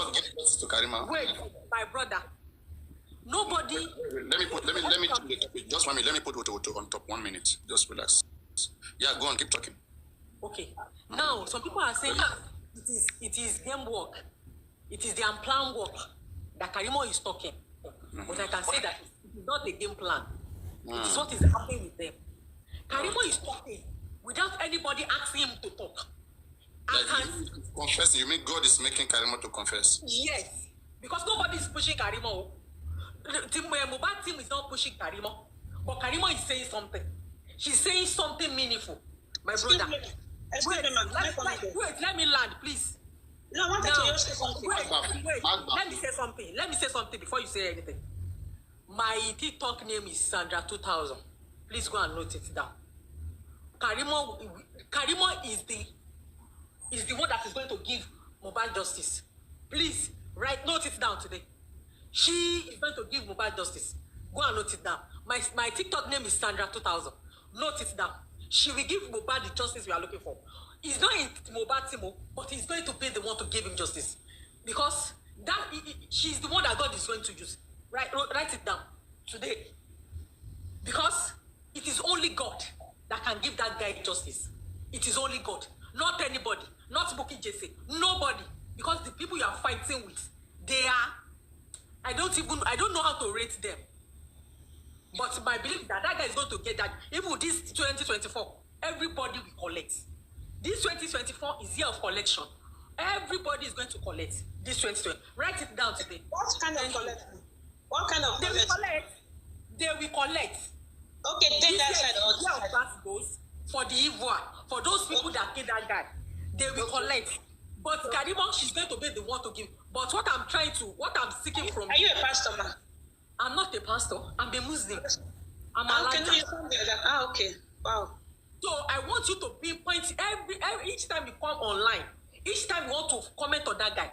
God give justice to Karima. Wait, my brother. Nobody. Let me just 1 minute. Let me put Oto on top. 1 minute. Just relax. Yeah, go on. Keep talking. Okay. Now, some people are saying it is game work. It is the unplanned work that Karimo is talking. But I can say that it is not the game plan. It is what is happening with them. Karimo is talking without anybody asking him to talk. Confessing, you mean God is making Karimo to confess? Yes. Because nobody is pushing Karimo. The Mohbad team is not pushing Karimo. But Karimo is saying something. She's saying something meaningful. My brother. Wait, let me land, please. No, I wanted to say something. Wait. Let me say something before you say anything. My TikTok name is Sandra 2000. Please go and note it down. Karimo is the one that is going to give Mohbad justice. Please note it down today. She is going to give Mohbad justice. Go and note it down. My TikTok name is Sandra 2000. Note it down. She will give Mohbad the justice we are looking for. It's not in Mohbad Timo, but he's going to be the one to give him justice. Because she's the one that God is going to use. Write it down today. Because it is only God that can give that guy justice. It is only God. Not anybody. Not Buki Jesse. Nobody. Because the people you are fighting with, they are... I don't know how to rate them. But my belief is that guy is going to get that. Even with this 2024, everybody will collect. This 2024 is year of collection. Everybody is going to collect this 2020. Write it down today. What kind of collection? What kind of collection? They will collect. Okay, take that side out. Year of that goes for the evil, for those people that killed that guy. They will collect. But Karimo, she's going to be the one to give. But what I'm seeking from you a pastor, man? I'm not a pastor. I'm a Muslim. I'm a okay. Wow. So I want you to pinpoint each time you come online, each time you want to comment on that guy.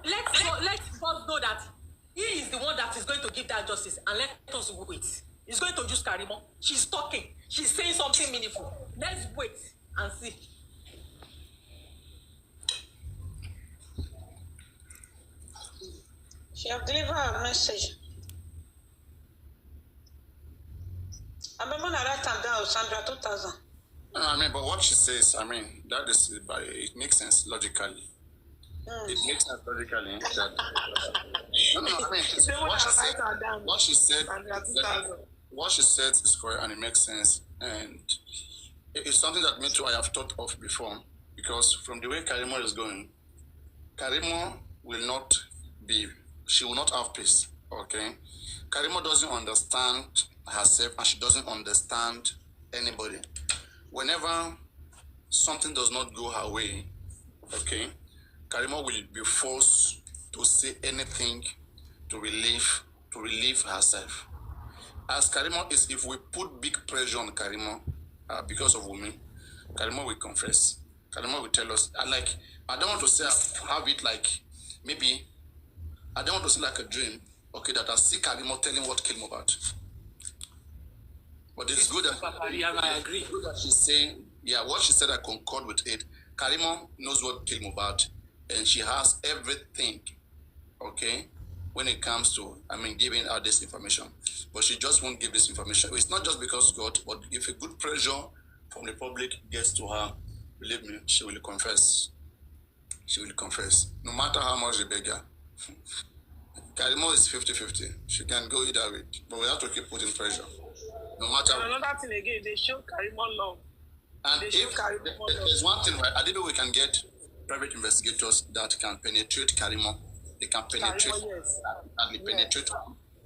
Let's God know that he is the one that is going to give that justice, and let us wait. He's going to use Karimo. She's talking. She's saying something meaningful. Let's wait and see. She have delivered a message. I remember that time down, Sandra 2000. But what she says, that is, it makes sense logically. It makes sense logically. What she said is correct, and it makes sense. And it's something that me too I have thought of before. Because from the way Karimo is going, Karimo will not have peace. Okay? Karimo doesn't understand herself, and she doesn't understand anybody. Whenever something does not go her way, okay, Karimo will be forced to say anything to relieve herself. As Karimo is, if we put big pressure on Karimo because of Wunmi, Karimo will confess. Karimo will tell us. I don't want to say have it like maybe. I don't want to say like a dream. Okay, that I see Karimo telling what killed Mohbad. But it's good that I agree. Good that she's saying, what she said, I concord with it. Karimo knows what killed Mohbad, and she has everything, okay, when it comes to, giving out this information. But she just won't give this information. It's not just because God, but if a good pressure from the public gets to her, believe me, she will confess. She will confess. No matter how much they beg her. Karimo is 50-50. She can go either way. But we have to keep putting pressure. No matter. And another thing again, they show Karimo love. And there's one thing, right? I didn't know we can get private investigators that can penetrate Karimo. They can penetrate Karimo, yes. And penetrate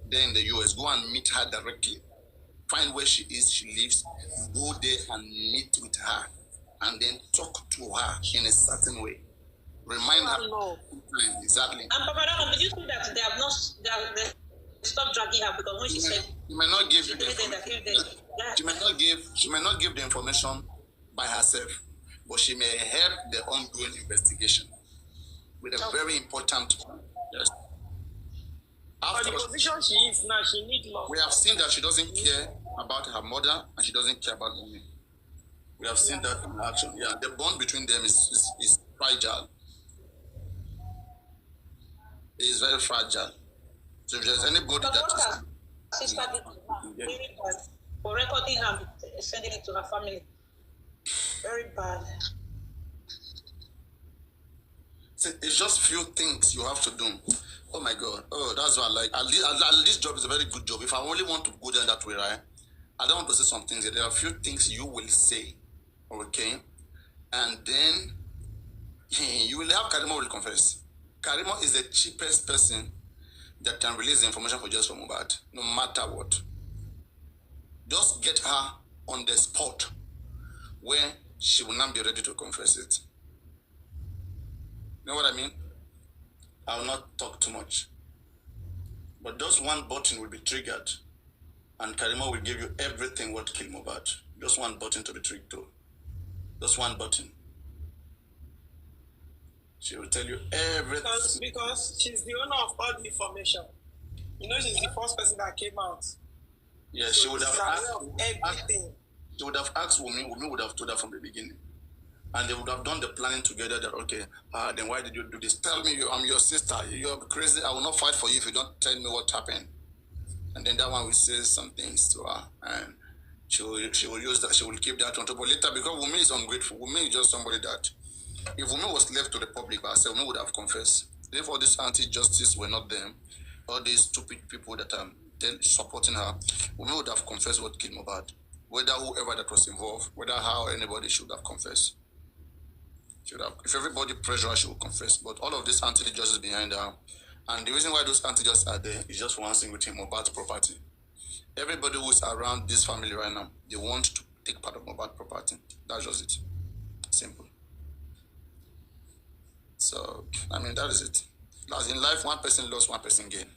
there in the US. Go and meet her directly. Find where she is, she lives. Go there and meet with her. And then talk to her in a certain way. Remind her. Exactly. And Papa, did you see that they have not stopped dragging her because when she said she may not give the information by herself, but she may help the ongoing investigation with a very important. Yes. After the position she is now, she needs love. We have seen that she doesn't care about her mother and she doesn't care about Wunmi. We have seen that in action. Yeah, the bond between them is fragile. is very fragile. So if there's anybody But what that her sister did to her, very bad. For recording and sending it to her family. Very bad. see, it's just few things you have to do. Oh my God. Oh, that's why I like. At least job is a very good job. If I only want to go there that way, right? I don't want to say some things. There are a few things you will say, okay? And then you will have Karima will confess. Karima is the cheapest person that can release the information for just for Mohbad, no matter what. Just get her on the spot where she will not be ready to confess it. You know what I mean? I will not talk too much. But just one button will be triggered, and Karima will give you everything what killed Mohbad. Just one button to be triggered to. Just one button. She will tell you everything. Because she's the owner of all the information. You know, she's the first person that came out. Yeah, So she would have she's asked aware of everything. She would have asked Wunmi. Wunmi would have told her from the beginning. And they would have done the planning together that, okay, then why did you do this? Tell me, I'm your sister. You're crazy. I will not fight for you if you don't tell me what happened. And then that one will say some things to her. And she will use that. She will keep that on top. But later, because Wunmi is ungrateful, Wunmi is just somebody that, if Wunmi was left to the public by herself, Wunmi would have confessed. If all these anti-justice were not there, all these stupid people that are supporting her, Wunmi would have confessed what killed Mohbad. Whether whoever that was involved, whether how anybody should have confessed. Should have. If everybody pressure her, she will confess. But all of this anti-justice behind her, and the reason why those anti-justice are there is just for one thing with him, Mohbad's property. Everybody who's around this family right now, they want to take part of Mohbad's property. That's just it. Simple. So, I mean, that is it. As in life, one person lost, one person gained.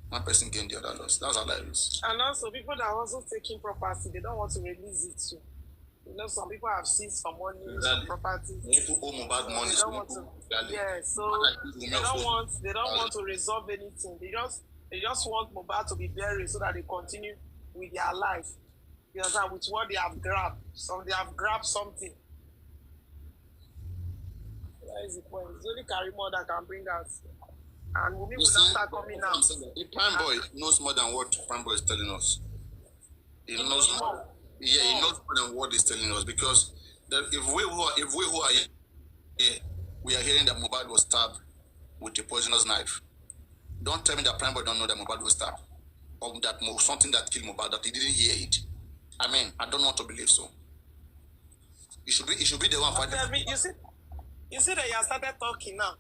One person gained, the other lost. That's how life is. And also, people that are also taking property, they don't want to release it too. You know, some people have seized some money, some property. People owe Mohbad money. They don't want to. Yeah, so they don't want to resolve anything. They just want Mohbad to be buried so that they continue with their life. You understand? With what they have grabbed. So they have grabbed something. That is the point. It's only Karima that can bring that. And Wunmi will not start coming out. The Prime Boy knows more than what Prime Boy is telling us. He knows more. Yeah, he knows more than what he's telling us, because if we who are here, we are hearing that Mohbad was stabbed with a poisonous knife. Don't tell me that Prime Boy don't know that Mohbad was stabbed, or that something that killed Mohbad, that he didn't hear it. I mean, I don't want to believe so. It should be the one fighting. You see that you have started talking now,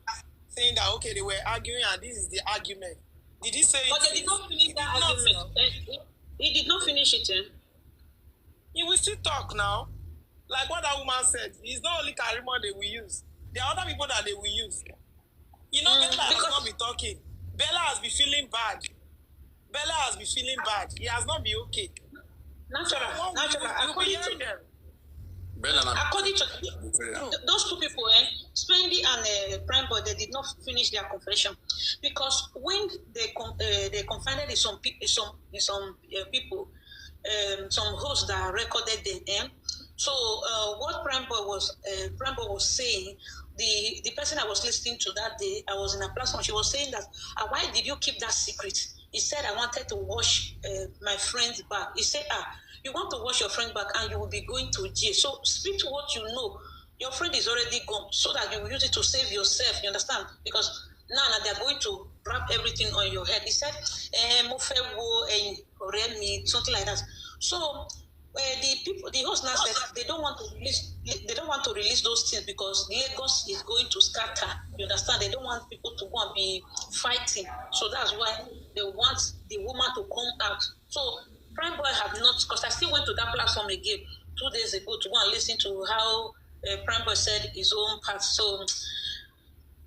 saying that okay, they were arguing and this is the argument. Did he say? But they did not finish that argument. He did not finish it. He will still talk now. Like what that woman said, it's not only Karima they will use. There are other people that they will use. You know, Bella has not been talking. Bella has been feeling bad. He has not been okay. Natural. According to those two people, Spendy and Prime Boy, they did not finish their confession, because when they confided in some people, some hosts that recorded them. So what Prime Boy was saying, the person I was listening to that day, I was in a platform. She was saying that, why did you keep that secret? He said, I wanted to wash my friend's back. He said, you want to wash your friend back and you will be going to jail. So speak to what you know. Your friend is already gone, so that you will use it to save yourself. You understand? Because now they're going to wrap everything on your head. He said, something like that. So the host now said they don't want to release those things because Lagos is going to scatter. You understand? They don't want people to go and be fighting. So that's why they want the woman to come out. So Prime Boy have not, because I still went to that platform again 2 days ago to go and listen to how Prime Boy said his own part. So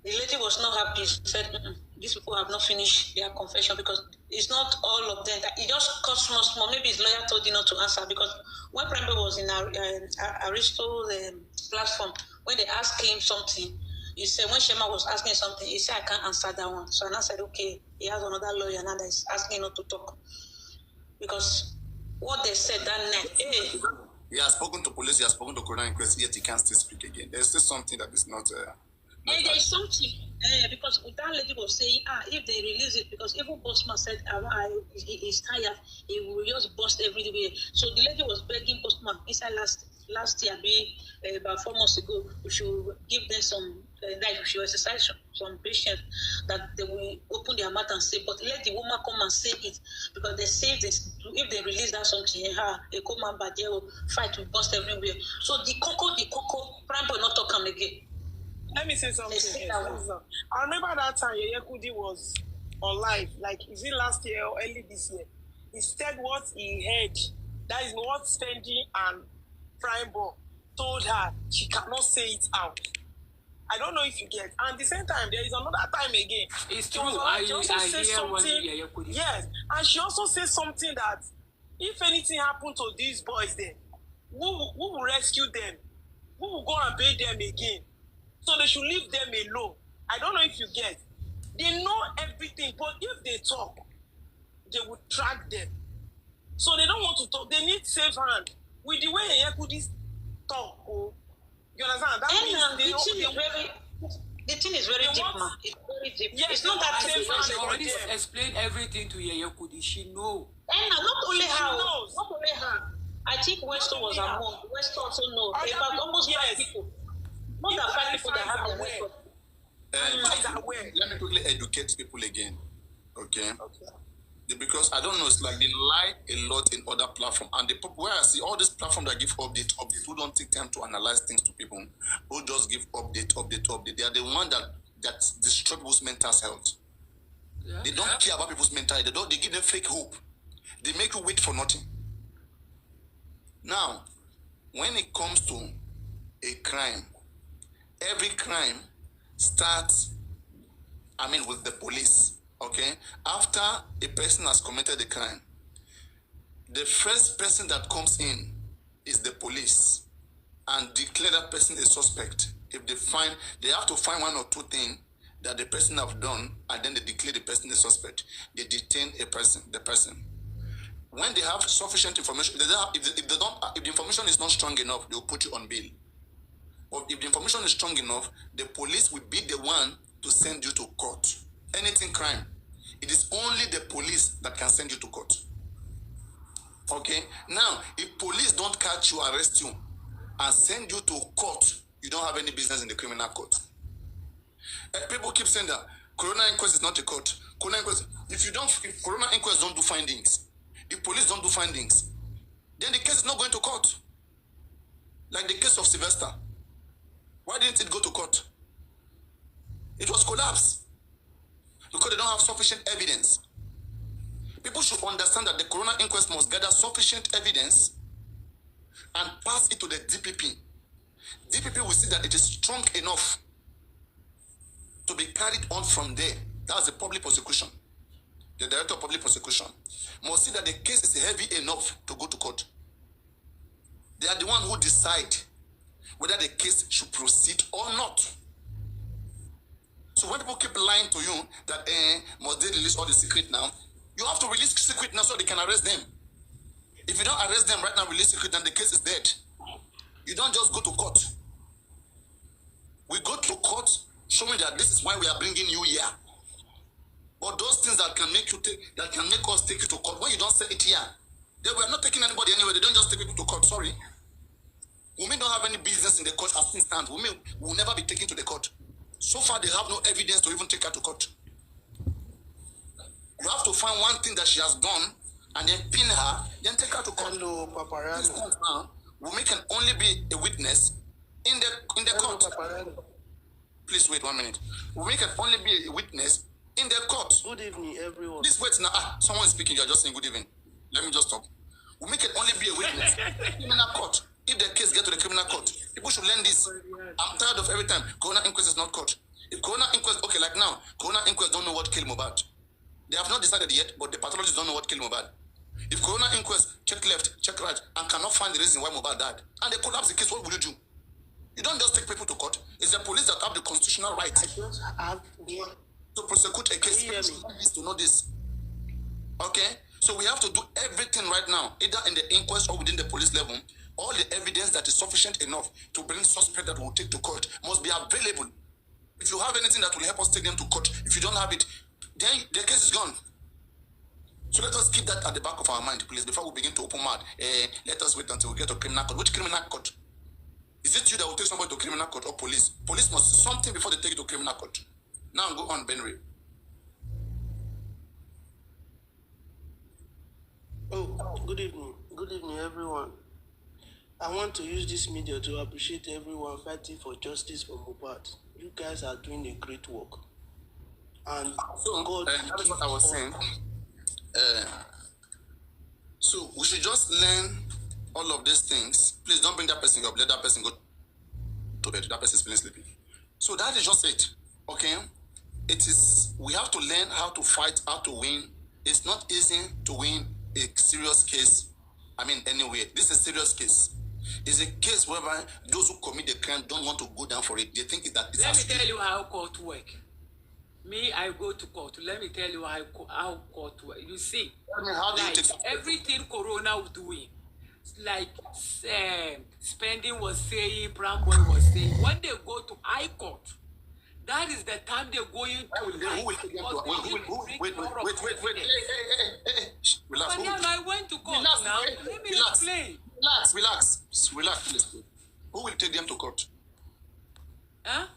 the lady was not happy. She said, these people have not finished their confession, because it's not all of them. It just cut small. Maybe his lawyer told you not to answer, because when Prime Boy was in Aristo's platform, when they asked him something, he said, when Shema was asking something, he said, I can't answer that one. So I said, okay, he has another lawyer now that is asking not to talk. Because what they said that night, he has spoken to police, he has spoken to Coroner inquest, yet he can't still speak again. There's still something that is not And there's something, because that lady was saying, if they release it, because even Bossman said he's tired, he will just bust everywhere. So the lady was begging Bossman inside last year, about 4 months ago, we should give them some, like we should exercise some patience that they will open their mouth and say, but let the woman come and say it, because they say this, if they release that something, a command but they will fight will bust everywhere. So the cocoa, prime boy not talk come again. Let me say something. I remember that time Yeye Kudi was on live, like is it last year or early this year? He said what he heard. That is what Fendi and Prime Boy told her. She cannot say it out. I don't know if you get. And at the same time, there is another time again. It's true. She also said something. Yes, and she also said something that if anything happened to these boys, then who will rescue them? Who will go and pay them again? So they should leave them alone. I don't know if you get. They know everything, but if they talk, they will track them. So they don't want to talk. They need safe hand. With the way Yekudis talk, you understand? That means the thing is very deep, man. It's very deep. Yes, it's not that I simple. already explained everything to Yeye Kudi. She knows. And not only her. I think Weston was among. Weston also knows. About almost 5 people. More than 5 people that have the record. Let me quickly educate people again. Okay. Because I don't know, it's like they lie a lot in other platforms. And the where I see all these platforms that give update, who don't take time to analyze things to people, who just give update. They are the one that destroy people's mental health. Yeah. They don't care about people's mental health. They give them fake hope. They make you wait for nothing. Now, when it comes to a crime, every crime starts, with the police. Okay, after a person has committed a crime, the first person that comes in is the police and declare that person a suspect. If they have to find 1 or 2 things that the person have done, and then they declare the person a suspect. They detain the person. When they have sufficient information, if the information is not strong enough, they will put you on bail. But if the information is strong enough, the police will be the one to send you to court. Anything crime, it is only the police that can send you to court. Okay? Now, if police don't catch you, arrest you, and send you to court, you don't have any business in the criminal court. People keep saying that Coroner inquest is not a court. Coroner inquest, if Coroner inquest don't do findings, if police don't do findings, then the case is not going to court. Like the case of Sylvester. Why didn't it go to court? It was collapsed. Because they don't have sufficient evidence. People should understand that the Coroner inquest must gather sufficient evidence and pass it to the DPP. DPP will see that it is strong enough to be carried on from there. That's the public prosecution. The director of public prosecution must see that the case is heavy enough to go to court. They are the one who decide whether the case should proceed or not. So when people keep lying to you that must they release all the secret now, you have to release secret now so they can arrest them. If you don't arrest them right now, release secret, then the case is dead. You don't just go to court. We go to court showing that this is why we are bringing you here. But those things that can make us take you to court, when you don't say it here, then we are not taking anybody anywhere. They don't just take people to court. Sorry. Wunmi don't have any business in the court as things stand. Wunmi will never be taken to the court. So far, they have no evidence to even take her to court. You have to find one thing that she has done and then pin her, then take her to court. Hello, Paparazzi. Wunmi can only be a witness in the court. Please wait 1 minute. Wunmi can only be a witness in the court. Good evening, everyone. Please wait now. Someone is speaking. You are just saying good evening. Let me just talk. Wunmi can only be a witness in criminal court. If the case gets to the criminal court, people should learn this. I'm tired of every time Coroner inquest is not court. If Coroner inquest, okay, like now, Coroner inquest don't know what killed Mohbad. They have not decided yet, but the pathologists don't know what killed Mohbad. If Coroner inquest check left, check right, and cannot find the reason why Mohbad died, and they collapse the case, what will you do? You don't just take people to court. It's the police that have the constitutional right to prosecute a case. People needs to know this. Okay? So we have to do everything right now, either in the inquest or within the police level. All the evidence that is sufficient enough to bring suspect that will take to court must be available. If you have anything that will help us take them to court, if you don't have it, then the case is gone. So let us keep that at the back of our mind, please, before we begin to open mouth. Let us wait until we get to criminal court. Which criminal court? Is it you that will take somebody to criminal court or police? Police must do something before they take you to criminal court. Now go on, Benry. Oh, good evening. Good evening, everyone. I want to use this media to appreciate everyone fighting for justice for Mohbad. You guys are doing a great work. And so, God, that's what I was saying. So we should just learn all of these things. Please don't bring that person up. Let that person go to bed. That person is feeling sleepy. So that is just it. Okay? It is, we have to learn how to fight, how to win. It's not easy to win a serious case. Anyway, this is a serious case. It's a case whereby those who commit the crime don't want to go down for it. They think that it's Let me tell you how court work. Me, I go to court. Let me tell you how court work. You see, how do you take everything Coroner was doing, like spending was saying, Bramboy was saying, when they go to high court, that is the time they're going to. Who will take them to? Wait. Relax. I went to court now. Let me explain. Relax, please. Who will take them to court? Huh?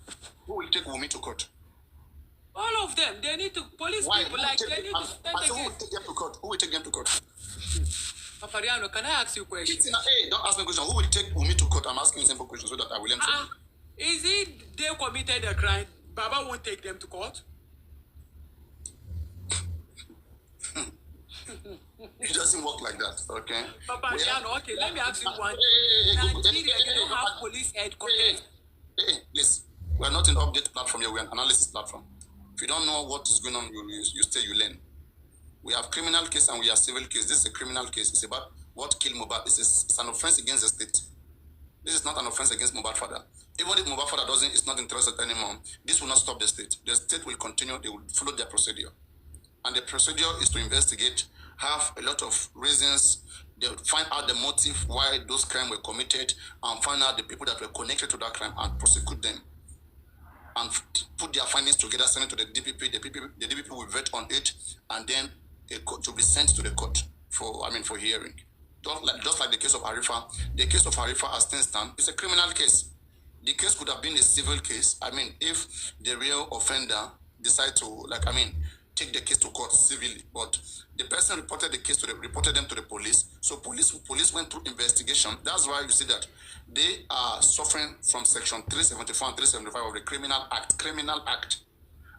Who will take Wunmi to court? All of them. They need to, police Why? people, like, they need to stand Who will against. take them to court? Who will take them to court? Papariano, can I ask you a question? Hey, don't ask me a question. Who will take Wunmi to court? I'm asking a simple question so that I will answer. Is it they committed a crime? Baba won't take them to court? It doesn't work like that, okay? Papariano, okay, let me ask you one. Nigeria, they don't have police headquarters. Listen, we are not an update platform here, we are an analysis platform. If you don't know what is going on, you stay, you learn. We have criminal case and we have civil case. This is a criminal case. It's about what killed Mohbad. It's an offense against the state. This is not an offense against Mohbad father. Even if Mohbad father is not interested anymore, this will not stop the state. The state will continue, they will follow their procedure. And the procedure is to investigate, have a lot of reasons. They will find out the motive why those crimes were committed and find out the people that were connected to that crime and prosecute them. And put their findings together, send it to the DPP. The DPP will vet on it, and then to be sent to the court for hearing. Just like the case of Harifa. The case of Harifa, as things stand, is a criminal case. The case could have been a civil case. If the real offender decide to, take the case to court civilly, but the person reported the case reported them to the police. So police went through investigation. That's why you see that they are suffering from section 374 and 375 of the Criminal Act,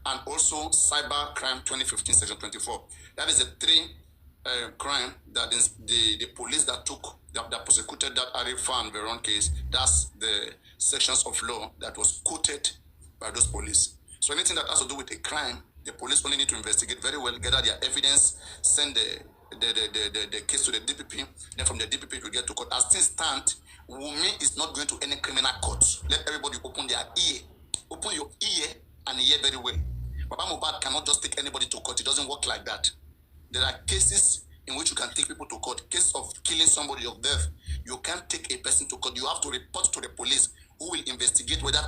and also Cyber Crime 2015 section 24. That is a three crime that is the police that prosecuted that Arifa and Veron case. That's the sections of law that was quoted by those police. So anything that has to do with a crime, the police only need to investigate very well, gather their evidence, send the case to the DPP. Then from the DPP it will get to court. As things stand, Wunmi is not going to any criminal court. Let everybody open their ear. Open your ear and hear very well. Baba Mohbad cannot just take anybody to court. It doesn't work like that. There are cases in which you can take people to court. Case of killing somebody of death, you can't take a person to court. You have to report to the police, who will investigate whether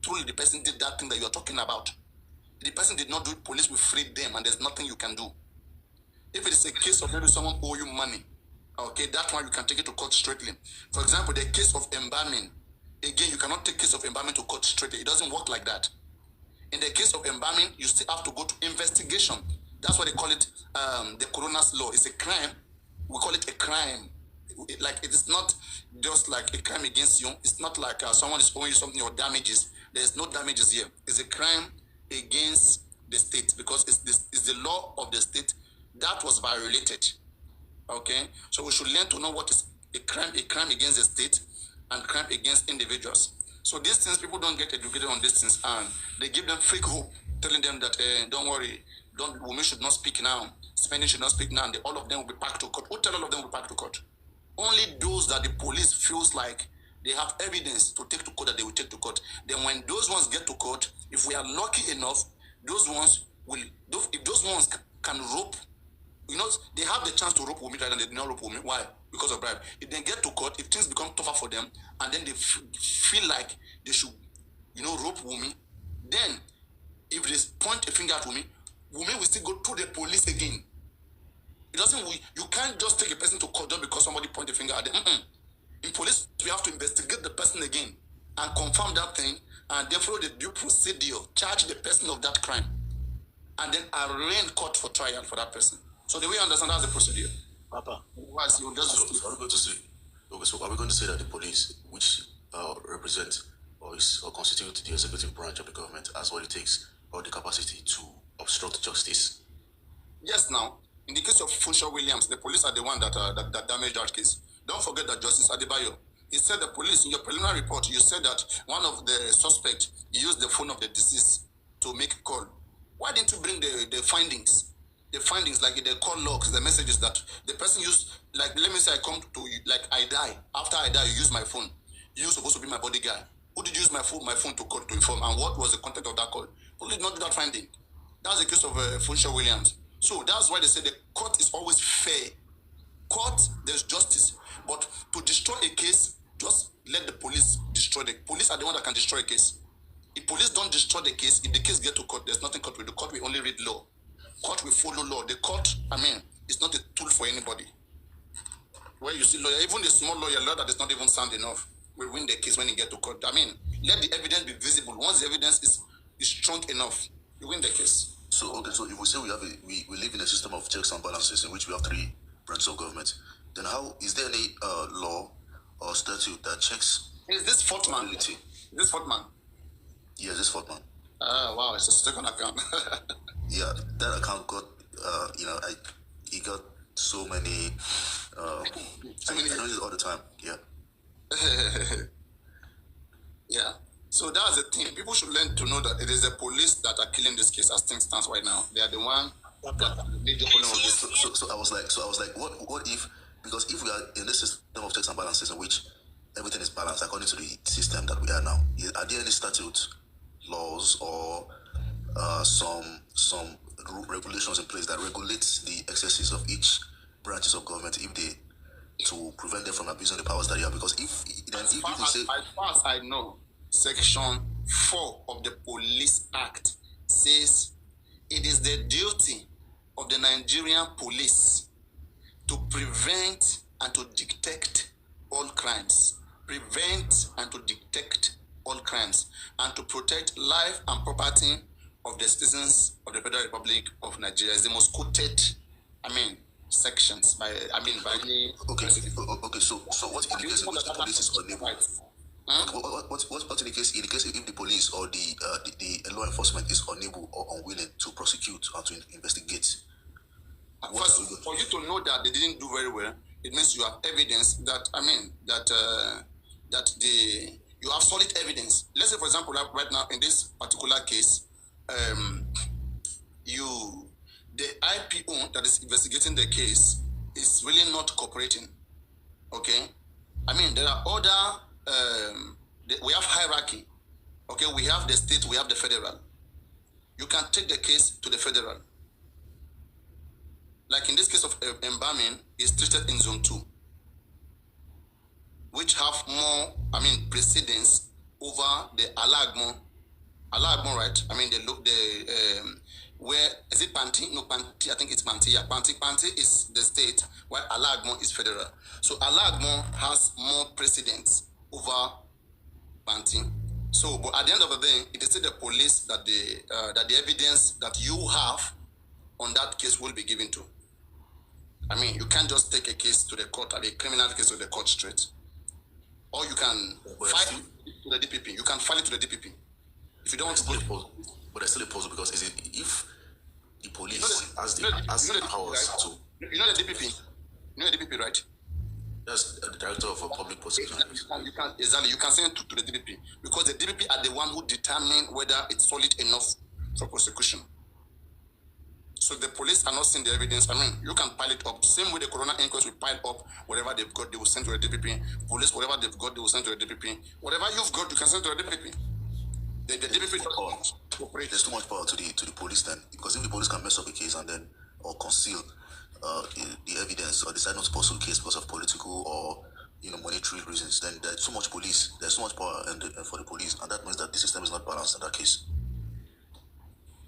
truly the person did that thing that you are talking about. If the person did not do it, police will free them, and there's nothing you can do. If it is a case of maybe someone owe you money, okay, that one you can take it to court straightly. For example, the case of embalming, again, you cannot take case of embalming to court straightly. It doesn't work like that. In the case of embalming, you still have to go to investigation. That's what they call it, the Coroner's law. It's a crime. We call it a crime. It is not just like a crime against you. It's not like someone is owing you something or damages. There's no damages here. It's a crime against the state because it's the law of the state that was violated. Okay? So we should learn to know what is a crime against the state and crime against individuals. So these things, people don't get educated on these things, and they give them fake hope, telling them that, don't worry, Wunmi should not speak now, Spending should not speak now, and all of them will be packed to court. Who tell all of them will be packed to court? Only those that the police feels like they have evidence to take to court that they will take to court. Then when those ones get to court, if we are lucky enough, those ones will, if those ones can rope, they have the chance to rope Wunmi, and they do not rope Wunmi. Why? Because of bribe. If they get to court, if things become tougher for them, and then they feel like they should, rope Wunmi, Then, if they point a finger at Wunmi, Wunmi will still go to the police again. It doesn't. You can't just take a person to court just because somebody point a finger at them. In police, we have to investigate the person again and confirm that thing, and then follow the due procedure, charge the person of that crime, and then arrange court for trial for that person. So the way you understand that's the procedure. Papa, Otherwise, you just. so are we going to say? Okay, so are we going to say that the police, which represent or constitute the executive branch of the government, has what it takes or the capacity to obstruct justice? Yes, now, in the case of Funshaw Williams, the police are the one that damaged that case. Don't forget that Justice Adebayo, he said the police, in your preliminary report, you said that one of the suspects used the phone of the deceased to make a call. Why didn't you bring the findings? The findings, like the call logs, the messages that the person used, like, let me say I come to you, like I die. After I die, you use my phone. You're supposed to be my bodyguard. Who did you use my phone to call to inform? And what was the content of that call? Who did not do that finding? That's the case of Funshaw Williams. So that's why they say the court is always fair. Court, there's justice. But to destroy a case, just let the police destroy the police are the one that can destroy a case. If police don't destroy the case, if the case get to court, there's nothing court will do. Court will only read law. Court will follow law. The court, is not a tool for anybody. Where you see lawyer, even the small lawyer that is not even sound enough, will win the case when you get to court. Let the evidence be visible. Once the evidence is strong enough, you win the case. So okay, so if we say we live in a system of checks and balances in which we have three branches of government, then how is there any law or statute that checks? Is this fourth man? This fourth man? Yeah, this fourth man. Wow, it's a second account. Yeah, that account got he got so many I know it all the time. Yeah. Yeah. So that's the thing. People should learn to know that it is the police that are killing this case as things stands right now. They are the one that are the major problem of this. So I was like, what if, because if we are in this system of checks and balances in which everything is balanced according to the system that we are now, are there any statutes, laws, or some regulations in place that regulates the excesses of each branches of government if they to prevent them from abusing the powers that they have? Because if as far as I know, Section 4 of the Police Act says it is the duty of the Nigerian police to prevent and to detect all crimes. Prevent and to detect all crimes, and to protect life and property of the citizens of the Federal Republic of Nigeria. Is the most quoted, sections by the. Okay. So what in the case in which the police is unable? What in the case if the police or the law enforcement is unable or unwilling to prosecute or to investigate? First, for you to know that they didn't do very well, it means you have evidence that you have solid evidence. Let's say, for example, right now in this particular case, the IPO that is investigating the case is really not cooperating. Okay, there are other. We have hierarchy. Okay, we have the state, we have the federal. You can take the case to the federal. Like in this case of embalming, is treated in zone 2, which have more, precedence over the Alagmo, right? Where is it Panti? No, Panti. I think it's Panti. Yeah, Panti is the state, while Alagmo is federal. So Alagmo has more precedence over Panti. So, but at the end of the day, it is still the police that the evidence that you have on that case will be given to. You can't just take a case to the court, a criminal case to the court straight. Or you can file it to the DPP. You can file it to the DPP. If you don't want to go. But there's still a pause because if the police has the powers to. You know the DPP? You know the DPP, right? That's the director of public prosecution. You can send it to the DPP because the DPP are the one who determine whether it's solid enough for prosecution. So the police are not seeing the evidence. You can pile it up. Same way the Coroner inquest will pile up whatever they've got, they will send to the DPP. Police, whatever they've got, they will send to the DPP. Whatever you've got, you can send to the DPP. The DPP there's too much power to the police then, because if the police can mess up a case and then or conceal the evidence or decide not to pursue the case because of political or monetary reasons, then there's so much power for the police, and that means that the system is not balanced in that case.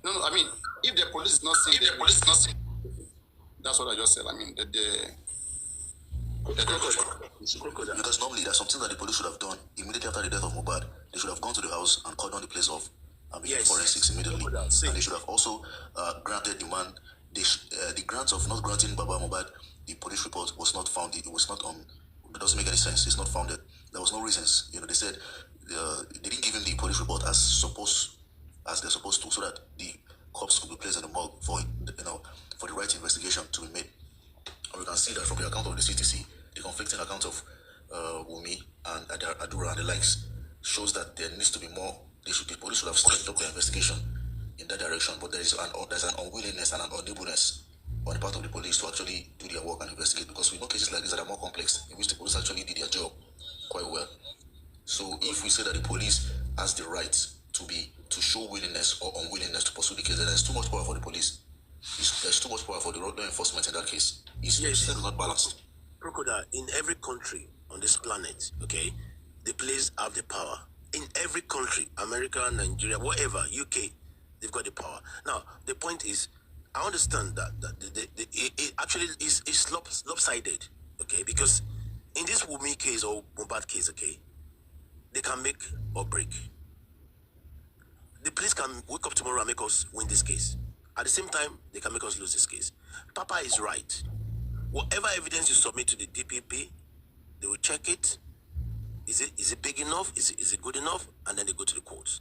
No, I mean, if the police is not saying, that's what I just said. I mean, because normally there's something that the police should have done immediately after the death of Mohbad. They should have gone to the house and called down the place of forensics immediately. And they should have also granted the man the grant of not granting Baba Mohbad. The police report was not founded. It was not it doesn't make any sense. It's not founded. There was no reasons. They said they didn't give him the police report as they're supposed to, so that the corpse could be placed in the morgue for the right investigation to be made. And we can see that from the account of the CTC, the conflicting account of Wunmi and Adura and the likes shows that there needs to be more. The police should have stepped up their investigation in that direction, but there's an unwillingness and an unableness on the part of the police to actually do their work and investigate, because we know cases like this that are more complex, in which the police actually did their job quite well. So if we say that the police has the right to show willingness or unwillingness to pursue the case, then there's too much power for the police. There's too much power for the law enforcement in that case. It's not balanced. Crocodile, in every country on this planet, okay, the police have the power. In every country, America, Nigeria, whatever, UK, they've got the power. Now, the point is, I understand that it actually is lopsided, okay, because in this Wunmi case or Mohbad case, okay, they can make or break. The police can wake up tomorrow and make us win this case. At the same time, they can make us lose this case. Papa is right. Whatever evidence you submit to the DPP, they will check it. Is it big enough? Is it good enough? And then they go to the courts.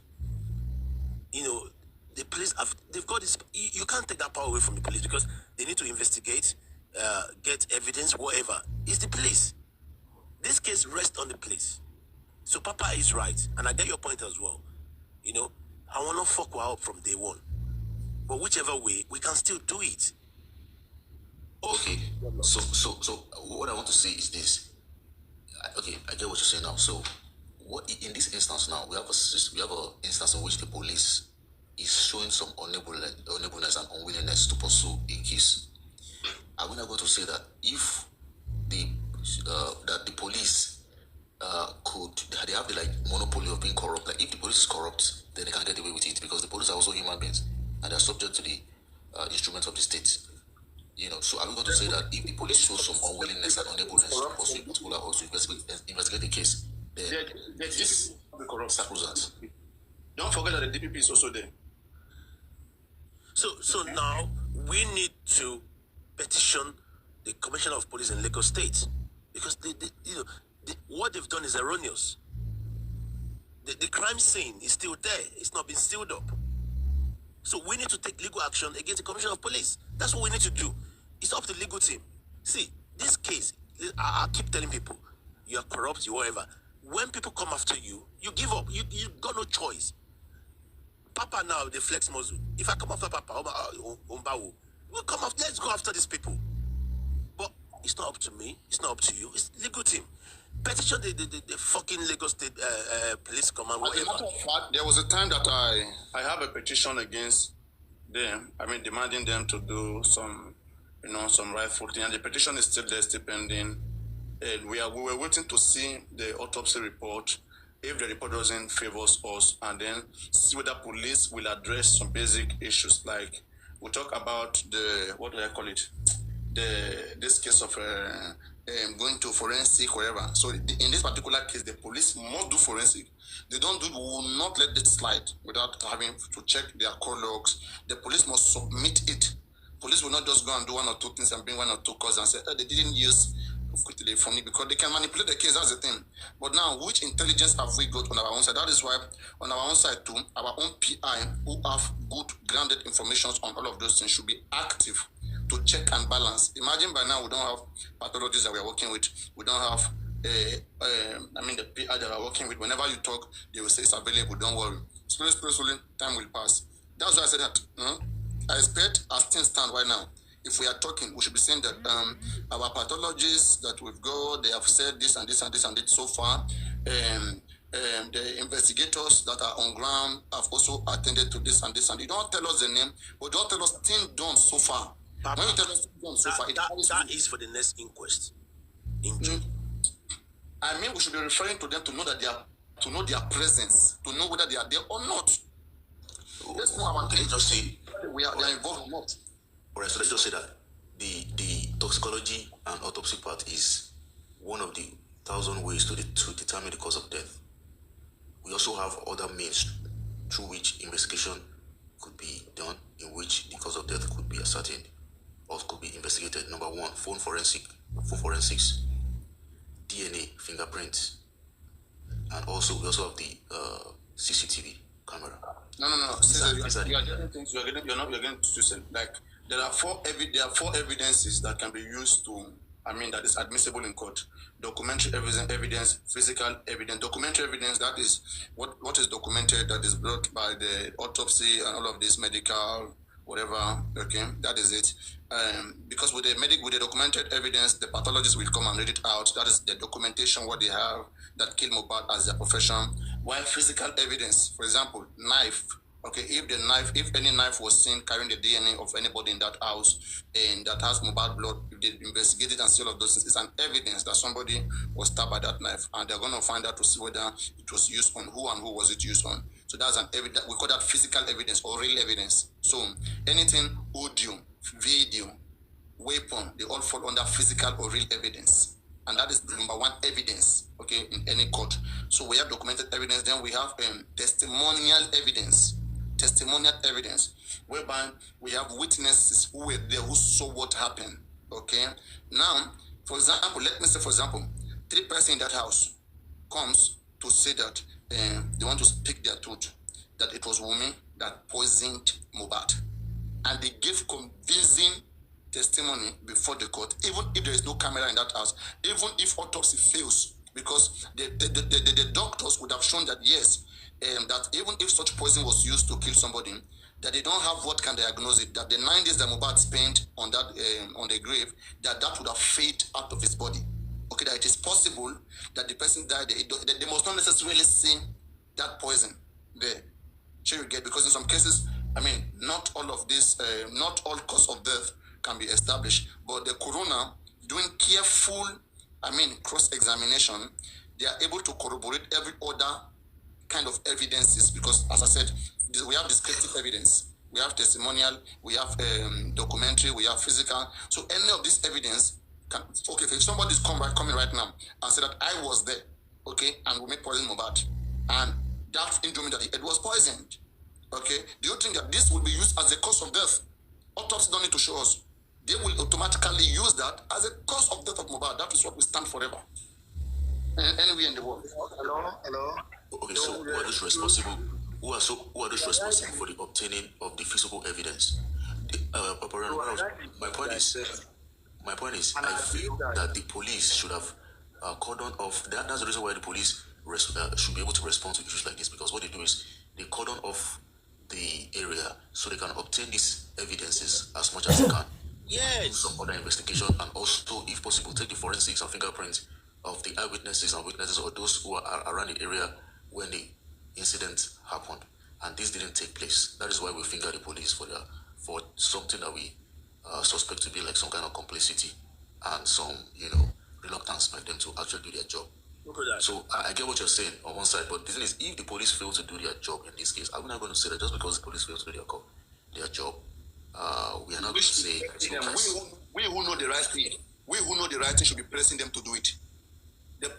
The police they've got this. You can't take that power away from the police, because they need to investigate, get evidence, whatever. It's the police. This case rests on the police. So Papa is right, and I get your point as well. I want to fuck her up from day one. But whichever way, we can still do it. Okay. So what I want to say is this. Okay, I get what you're saying now. So, what in this instance now, we have an instance in which the police is showing some unableness and unwillingness to pursue a case. Are we not going to say that if that the police they have the monopoly of being corrupt? Like, if the police is corrupt, then they can get away with it, because the police are also human beings and they're subject to the instruments of the state. So are we going to say that if the police show some unwillingness and unableness to pursue a particular or to investigate the case, then this corrupt sacrosanct? Don't forget that the DPP is also there. So now we need to petition the Commissioner of Police in Lagos State, because what they've done is erroneous. The crime scene is still there. It's not been sealed up. So we need to take legal action against the Commissioner of Police. That's what we need to do. It's up to the legal team. See, this case, I keep telling people, you are corrupt, you whatever. When people come after you, you give up. You got no choice. Papa now, they flex muscle. If I come after Papa, we'll come after, let's go after these people. But it's not up to me. It's not up to you. It's the legal team. Petition the fucking Lagos State Police Command. As a matter of fact, there was a time that I have a petition against them. I mean, demanding them to do some rightful thing, and the petition is still there, still pending. And we were waiting to see the autopsy report. If the report doesn't favor us, and then see whether police will address some basic issues, like we talk about what do I call it? This case of going to forensic, whatever. So in this particular case, the police must do forensic. They will not let it slide without having to check their call logs. The police must submit it. Police will not just go and do one or two things and bring one or two calls and say, they didn't use telephony, because they can manipulate the case. That's the thing. But now, which intelligence have we got on our own side? That is why on our own side too, our own PI who have good grounded information on all of those things should be active to check and balance. Imagine by now we don't have pathologists that we are working with. We don't have the PI that we are working with. Whenever you talk, they will say it's available. Don't worry. Slowly, time will pass. That's why I said that. I expect, as things stand right now, if we are talking, we should be saying that our pathologists that we've got, they have said this and this and this and this so far. The investigators that are on ground have also attended to this and this, and you don't tell us the name, but don't tell us things done so far. Papa, when you tell us things done so far, that is for the next inquest in June. I mean, we should be referring to them to know that to know their presence, to know whether they are there or not. let's know about can you just say they are involved or not. All right, so let's just say that the toxicology and autopsy part is one of the 1,000 ways to determine the cause of death. We also have other means through which investigation could be done, in which the cause of death could be ascertained or could be investigated. Number one, phone forensics, DNA, fingerprints, and also we also have the CCTV camera. No. You're getting things. You're getting to say like there are four evidences that can be used to. That is admissible in court. Documentary evidence, physical evidence. Documentary evidence, that is what is documented, that is brought by the autopsy and all of this medical, whatever, okay, that is it. Because with the documented evidence, the pathologist will come and read it out. That is the documentation, what they have that killed Mohbad as their profession. While physical evidence, for example, knife, okay, if any knife was seen carrying the DNA of anybody in that house and that has Mohbad blood, if they investigate it and see all of those things, it's an evidence that somebody was stabbed by that knife, and they're going to find out to see whether it was used on who and who was it used on. So that's an evidence. We call that physical evidence or real evidence. So anything, audio, video, weapon, they all fall under physical or real evidence. And that is the number one evidence, okay, in any court. So we have documented evidence, then we have testimonial evidence. Testimonial evidence, whereby we have witnesses who were there, who saw what happened, okay? Now, for example, let me say, for example, 3 persons in that house comes to say that they want to speak their truth, that it was Wunmi that poisoned Mohbad. And they give convincing testimony before the court, even if there is no camera in that house, even if autopsy fails, because the doctors would have shown that yes, that even if such poison was used to kill somebody, that they don't have what can diagnose it, that the 9 days that Mohbad spent on that on the grave, that would have faded out of his body. Okay, that it is possible that the person died, they must not necessarily see that poison there. Sure, you get, because in some cases, not all of this, not all cause of death can be established, but the coroner, doing careful, cross-examination, they are able to corroborate every other kind of evidences, because as I said, we have descriptive evidence, we have testimonial, we have documentary, we have physical. So any of this evidence can, okay, if somebody is coming right now and say that I was there, okay, and we made poison Mohbad, and that injury that it was poisoned, okay, do you think that this will be used as a cause of death? Autopsy don't need to show us. They will automatically use that as a cause of death of Mohbad. That is what we stand forever. Anywhere in the world. Hello. Okay, so who are those responsible? Who are those responsible for the obtaining of the physical evidence? My point is, I feel that the police should have cordoned off. That's the reason why the police should be able to respond to issues like this, because what they do is they cordon off the area so they can obtain these evidences as much as they can. Yes. Some other investigation, and also, if possible, take the forensics and fingerprints of the eyewitnesses and witnesses, or those who are around the area when the incident happened, and this didn't take place. That is why we finger the police for something that we suspect to be like some kind of complicity and some reluctance by them to actually do their job. So I get what you're saying on one side, but the thing is, if the police fail to do their job in this case, I'm not going to say that just because the police fail to do their job, we are not going to say we who know the right thing, should be pressing them to do it.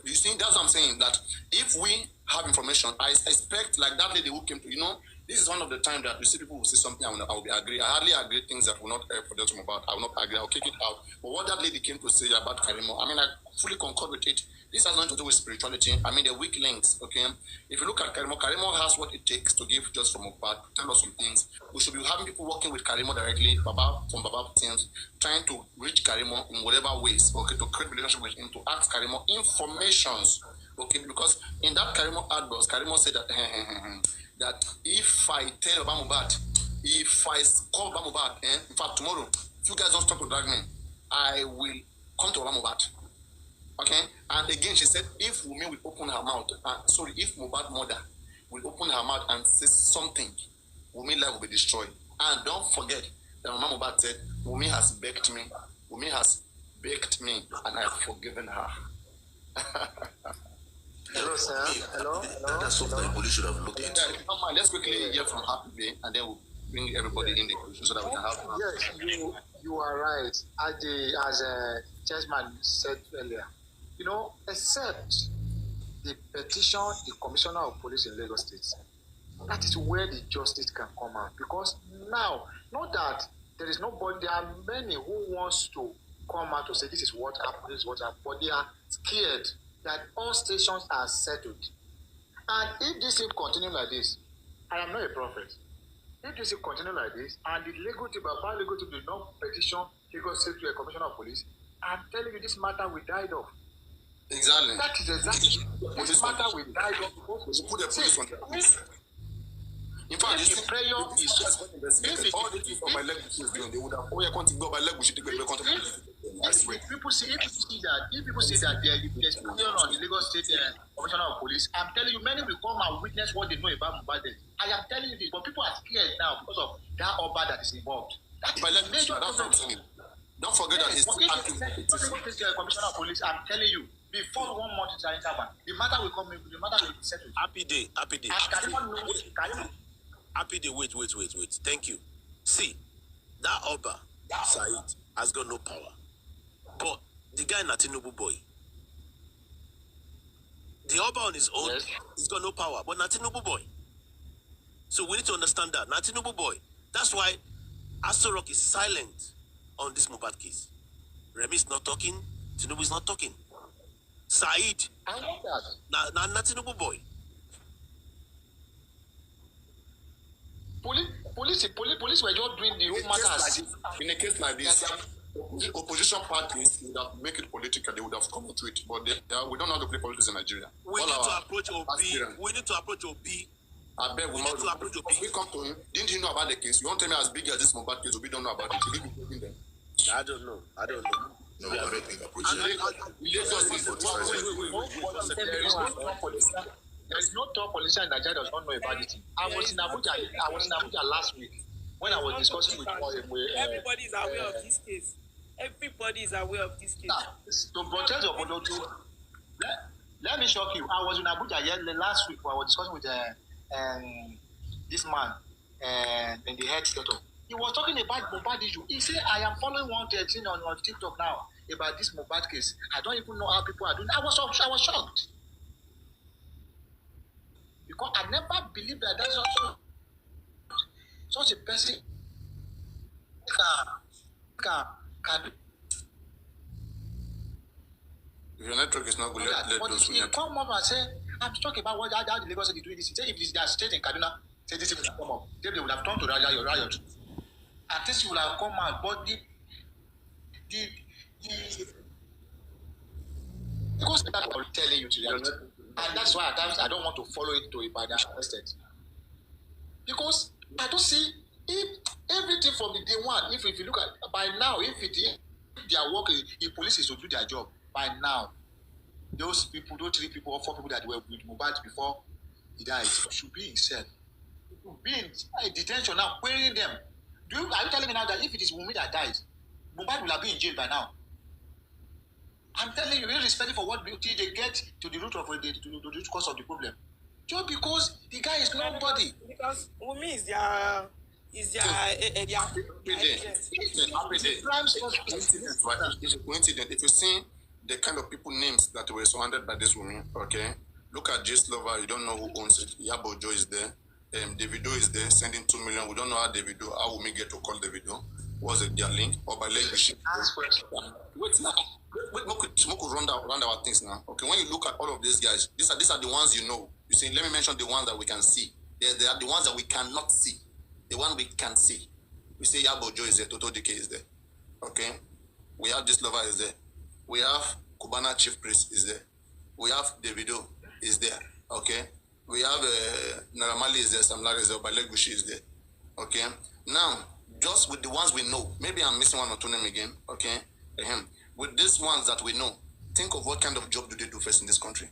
You see, that's what I'm saying, that if we have information, I expect, like that lady who came to, this is one of the times that you see people will say something, I will be agree. I hardly agree things that will not for them about. I will not agree. I'll kick it out. But what that lady came to say about Karimo, I fully concur with it. This has nothing to do with spirituality. The weak links, okay? If you look at Karimo has what it takes to give just from Mohbad, tell us some things. We should be having people working with Karimo directly, from Baba teams, trying to reach Karimo in whatever ways, okay, to create relationship with him, to ask Karimo informations, okay? Because in that Karimo outburst, Karimo said that, that if I tell about Mohbad, if I call about Mohbad, in fact, tomorrow, if you guys don't stop to drag me, I will come to Mohbad. Okay? And again, she said, if Wunmi will open her mouth, if Mohbad mother will open her mouth and say something, Wunmi life will be destroyed. And don't forget that Mama Mohbad said, Wunmi has baked me, and I have forgiven her. Hello, sir. Hello. That's something the police should have looked into. Come on, let's quickly hear from Happy Day, and then we'll bring everybody in the conclusion so that we can have. Yes, you are right. As a chairman said earlier, except the petition, the commissioner of police in Lagos State, that is where the justice can come out. Because now, not that there is nobody, there are many who wants to come out to say this is what happened, this is what happened, but they are scared that all stations are settled. And if this thing continue like this, I am not a prophet. If this thing continue like this, and the legal team, our legal team did not petition Lagos State to a commissioner of police, I'm telling you, this matter we died of. Exactly. That is exactly this matter we died of. We put the police on the in fact, the prayer is all the things of my Elegushi is doing, they would have go by Elegushi to go if people see that there is failure on the Lagos State Commissioner of Police, I'm telling you, many will come and witness what they know about Mohbad. I am telling you this, but people are scared now because of that Oba that is involved. That is a major problem. Don't forget that he's Commissioner of Police. I'm telling you, before 1 month is interval, the matter will come. The matter will be settled. Happy day. Happy day. Wait. Thank you. See, that Oba, Said, has got no power. But the guy Natinubu boy, the Oba on his own, he's got no power. But Natinubu boy. So we need to understand that. Natinubu boy. That's why Aso Rock is silent on this Mohbad case. Remy is not talking. Tinubu is not talking. Said. I know that. Natinubu boy. Police were just doing the whole matter. In a case like this, the opposition parties would have make it political. They would have come to it, but we don't know how to play politics in Nigeria. We need to approach Obi. We need to approach Obi. I beg we need to approach Obi. We come to him. Didn't he know about the case? You won't tell me as big as this Mohbad case, Obi don't know about it. He didn't be them. I don't know. No, we are making approach. There is no top politician in Nigeria does not know about it. I was in Abuja last week when I was discussing with everybody is aware of this case. Everybody is aware of this case. Now, to protect your product, let me shock you. I was in Abuja last week. I was discussing with this man in the head doctor. He was talking about Mohbad issue. He said, I am following one thing on TikTok now about this Mohbad case. I don't even know how people are doing. I was shocked. Because I never believed that that's such a person can do. If your network is not good, let those who come up and say, I'm talking about what how the Lagos is doing this. Say if they are state in Kaduna, say this will come up. Then they would have turned to riot. And this will have come out. But because that I'm telling you to reality. And that's why at times I don't want to follow it to it by that extent. Because I don't see if everything from the day one, if you look at by now, if their work, if police is to do their job, by now, those 3 people or 4 people that were with Mohbad before he died should be in cell. Be in detention now, querying them. Are you telling me now that if it is Wunmi that died, Mohbad will have been in jail by now? I'm telling you, irrespective of what beauty they get to the root of the root cause of the problem. Just because the guy is nobody. Because Wunmi is their It's a coincidence. If you see the kind of people names that were surrounded by this woman, okay, look at Jess Lover, you don't know who owns it. Yabo Joe is there. Davido is there sending 2 million. We don't know how Wunmi get to call Davido. Was it their link or by Elegushi? Wait now. We could run our things now. Okay, when you look at all of these guys, these are the ones you know. You see, let me mention the ones that we can see. They are the ones that we cannot see. The one we can see. We say Yabo Joe is there, Toto DK is there. Okay? We have this lover is there. We have Cubana Chief Priest is there. We have Davido is there. Okay? We have Naramali is there, Samlar is there, Elegushi is there. Okay? Now, just with the ones we know, maybe I'm missing 1 or 2 names again. Okay? With these ones that we know, think of what kind of job do they do first in this country.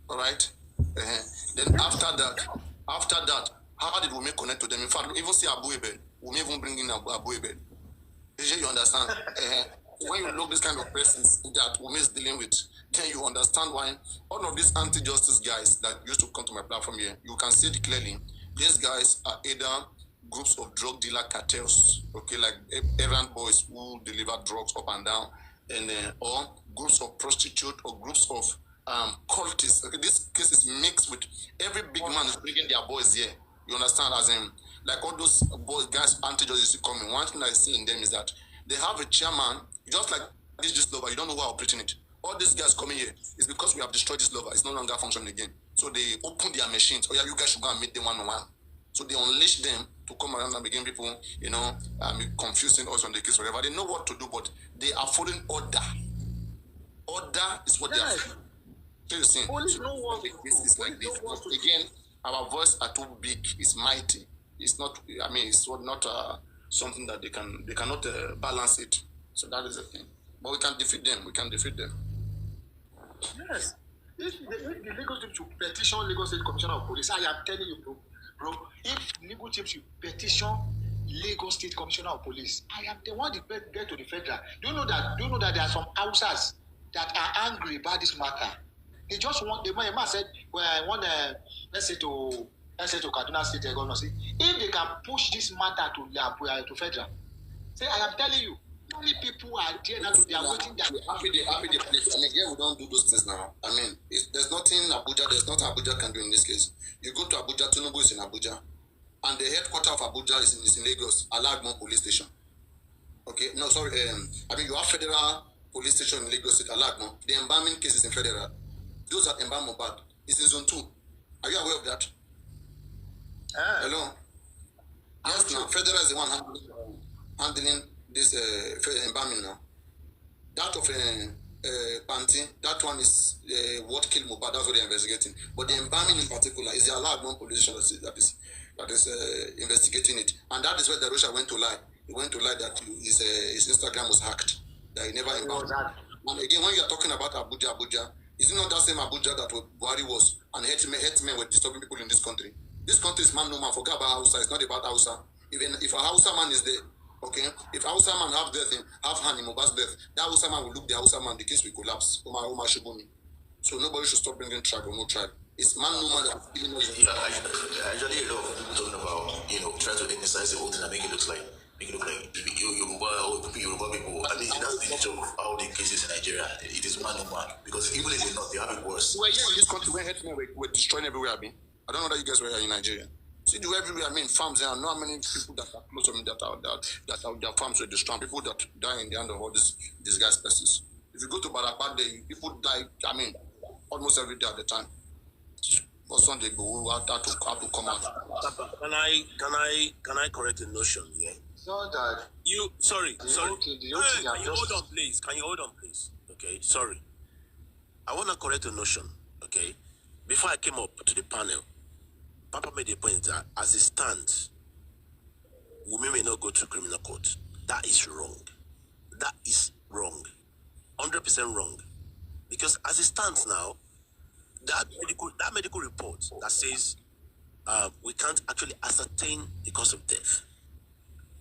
Alright? Then after that, how did Wunmi connect to them? In fact, even see Abuja, Wunmi even bring in Abuja. You understand? when you look this kind of persons that Wunmi is dealing with, then you understand why all of these anti-justice guys that used to come to my platform here, you can see it clearly. These guys are either groups of drug dealer cartels, okay, like errand boys who deliver drugs up and down, and or groups of prostitutes or groups of cultists. Okay, this case is mixed with every big man is bringing their boys here. You understand? As in, like all those boys, guys, anti-justice coming. One thing I see in them is that they have a chairman, just like this lover. You don't know who are operating it. All these guys coming here is because we have destroyed this lover. It's no longer functioning again. So they open their machines. Oh yeah, you guys should go and meet them one-on-one. So they unleash them to come around and begin people, confusing us on the case, whatever. They know what to do, but they are following order. Order is what they are following. So you see, it's like this. Again, our voices are too big. It's mighty. It's not. I mean, it's not something that they cannot balance it. So that is the thing. But we can defeat them. We can defeat them. Yes. If the legal team should petition Lagos State Commissioner of Police, I am telling you, bro, if legal team should petition Lagos State Commissioner of Police, I am the one that get to the federal. Do you know that there are some Hausas that are angry about this matter? They just want, the man said, well, I want let's say to Kaduna State Governor, say, if they can push this matter to federal, say, I am telling you, only people are there now. They are waiting. Happy the place. I mean, here we don't do those things now. I mean, there's nothing Abuja. There's nothing Abuja can do in this case. You go to Abuja, Trøùble is in Abuja, and the headquarters of Abuja is in Lagos, Alagbon Police Station. Okay, no, sorry. I mean, you have federal police station in Lagos State, Alagbon. The embalming case is in federal. Those that embalm Mohbad is in zone 2. Are you aware of that? Hello. Yes, now federal is the one handling this embalming now. That of Panti, that one is what killed Mohbad. That's what they're investigating. But the embalming in particular is the Alagbon police station that is investigating it, and that is where the Russia went to lie. He went to lie that his Instagram was hacked. That he never embalmed. And again, when you are talking about Abuja, is it not that same Abuja that Buhari was and headmen were disturbing people in this country? This country is man no man. Forget about Hausa. It's not about Hausa. Even if a Hausa man is there. Okay, if Hausa man have hand in Mohbad's death, that Hausa man will look the Hausa man, the case will collapse. So nobody should stop bringing tribe or no tribe. It's man no man that even knows. Yeah, actually, a lot of people talking about, try to emphasize the whole thing and make it look like Yoruba or Yoruba people. I mean, that's the nature of all the cases in Nigeria. It is man no man, because even if they not, they have it worse. Well, yeah, in this country, when headmen were destroying everywhere. I don't know that you guys were here in Nigeria. See, do everywhere. I mean, farms. There are not many people that are close to me that their farms were destroyed. People that die in the hand of all these guys' persons. If you go to Barabad, people die. I mean, almost every day at the time. For Sunday, we have to come out. Can I correct a notion here? So that sorry. Okay, can you hold on, please? Can you hold on, please? Okay, sorry. I want to correct a notion. Okay, before I came up to the panel, Papa made a point that as it stands, Wunmi may not go to criminal court. That is wrong. That is wrong. 100% wrong. Because as it stands now, that medical report that says we can't actually ascertain the cause of death